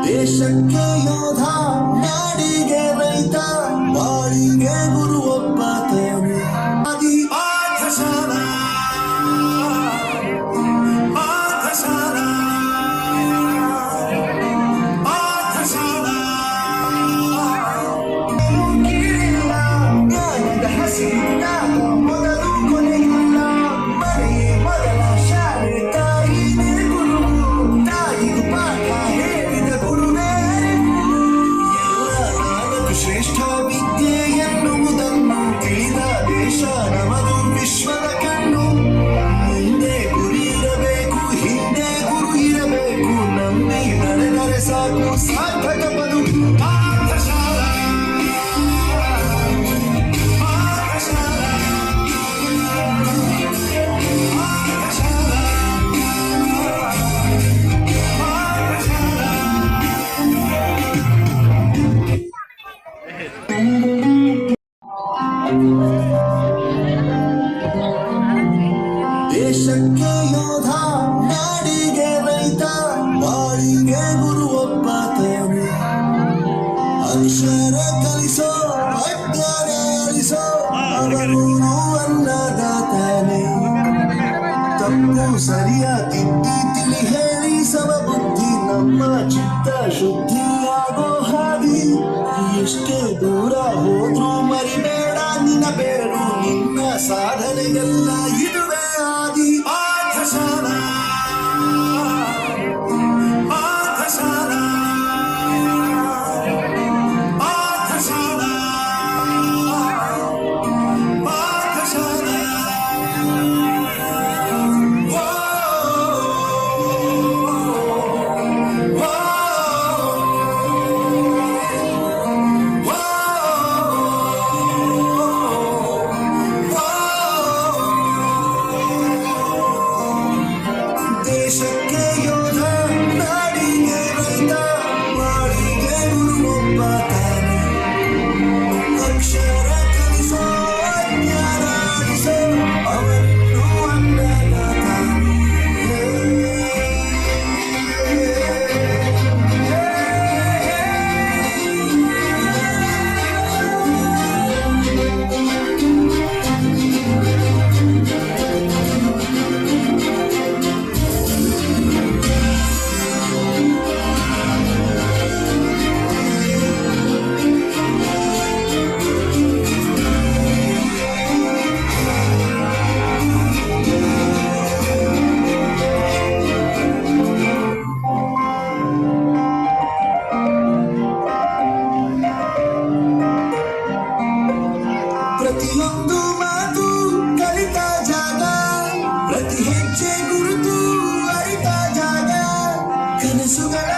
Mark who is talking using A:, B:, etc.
A: ದೇಶಕ್ಕೆ ಯೋಧ, ನಾಡಿಗೆ ರೈತ, ಬಾಳಿಗೆ ಗುರು ಒಬ್ಬ ತಾನೆ. ಪಾಠಶಾಲಾ ಪಾಠಶಾಲಾ ಪಾಠಶಾಲಾ ಕೀಳಿಲ್ಲ, ಜ್ಞಾನದ ಹಸಿವಿಲ್ಲ, ಮೊದಲು ಕೊನೆಗಿಲ್ಲ. ಮನೆಯೇ ಮೊದಲ ಶಾಲೆ, ತಾಯಿನೇ ಗುರು, ತಾಯಿಗೂ ಪಾಠ ಹೇಳಿದ ಗುರುವೇ ಅರಿವು. ಎಲ್ಲ ನಾಲ್ಕು ಶ್ರೇಷ್ಠ ವಿದ್ಯೆ ಎನ್ನುವುದನ್ನು ತಿಳಿದ ದೇಶ ನಮದು, ವಿಶ್ವದ ಕಣ್ಣು. ಮುಂದೆ ಗುರಿ ಇರಬೇಕು, ಹಿಂದೆ ಗುರು ಇರಬೇಕು, ನಂಬಿ ನಡೆದರೆ ಸಾಕು ಸಾರ್ಥಕ ಬದುಕು. ಪಾಠಶಾಲಾ ಪಾಠಶಾಲಾ ಪಾಠಶಾಲಾ ಪಾಠಶಾಲಾ. ದೇಶಕ್ಕೆ ಯೋಧ, ನಾಡಿಗೆ ರೈತ, ಬಾಳಿಗೆ ಗುರು ಒಬ್ಬ ತಾನೆ. ಅಕ್ಷರ ಕಲಿಸೋ, ಅಜ್ಞಾನ ಅಳಿಸೋ, ಅವನು ಅನ್ನದಾತಾನೆ. ತಪ್ಪು ಸರಿಯ ತಿದ್ದಿ ತಿಳಿ ಹೇಳಿ ಸಮಬುದ್ಧಿ, ನಮ್ಮ ಚಿತ್ತ ಶುದ್ಧಿಯಾಗೋ ಹಾದಿ. ಎಷ್ಟೇ ದೂರ ಹೋದ್ರೂ ಮರಿಬೇಡ ನಿನ್ನ ಬೇರು, ನಿನ್ನ ಸಾಧನೆಗೆಲ್ಲ ಇದುವೇ ಆದಿ. ಪಾಠಶಾಲಾ ಪಾಠಶಾಲಾ ಪಾಠಶಾಲಾ ಪಾಠಶಾಲಾ. ವೋ ವೋ ದೇಶಕ್ಕೆ ಯೋಧ, ನಾಡಿಗೆ ರೈತ, ಬಾಳಿಗೆ ಗುರು ಒಬ್ಬ ತಾನೆ. ಅಕ್ಷರ ಕಲಿಸೋ, ಅಜ್ಞಾನ ಅಳಿಸೋ, ಅವನು ಅನ್ನದಾತಾನೆ. ಪ್ರತಿಯೊಂದು ಮಾತು ಕಲಿತ ಜಾಗ, ಪ್ರತಿ ಹೆಜ್ಜೆ ಗುರುತು ಅರಿತ ಜಾಗ. ಕನಸುಗಳ